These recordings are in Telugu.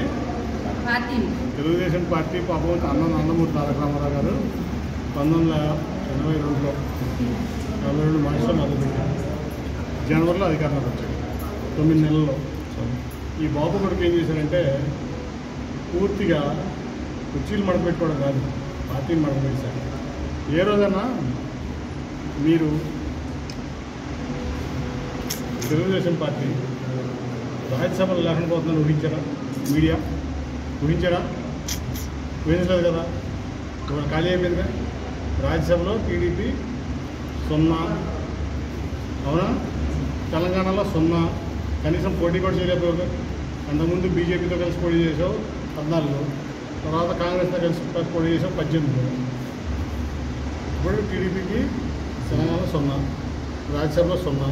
ఎవరిని తెలుగుదేశం పార్టీ పాపం నందమూరి తారక రామారావు గారు 1982లో 42 మార్చిలో మొదలుపెట్టారు. జనవరిలో అధికారంలోకి వచ్చాడు. 9 నెలల్లో ఈ బాబు కొడుకు ఏం చేశారంటే పూర్తిగా కుర్చీలు మడపెట్టుకోవడం కాదు, పార్టీని మడపెట్టారు. ఏ రోజైనా మీరు తెలుగుదేశం పార్టీ రాజ్యసభలో లేకుండా పోతుందని ఊహించారా? మీడియా ఊహించారా? ఊహించలేదు కదా. ఇవాళ ఖాళీ అయిపోయిందిగా. రాజ్యసభలో టీడీపీ 0, అవునా? తెలంగాణలో 0, కనీసం పోటీ కూడా చేయలేకపోయారు. అంతకుముందు బీజేపీతో కలిసి పోటీ చేసావు 14, తర్వాత కాంగ్రెస్తో కలిసి పోటీ చేసావు 18. ఇప్పుడు టీడీపీకి తెలంగాణలో 0, రాజ్యసభలో 0,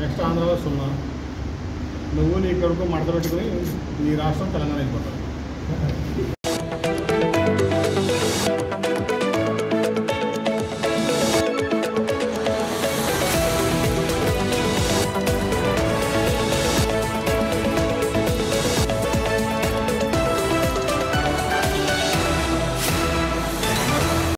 నెక్స్ట్ ఆంధ్రాలో 0. నువ్వు నీ కొడుకు మడత పెట్టుకుని నీ రాష్ట్రం తెలంగాణ వెళ్ళిపోతావు.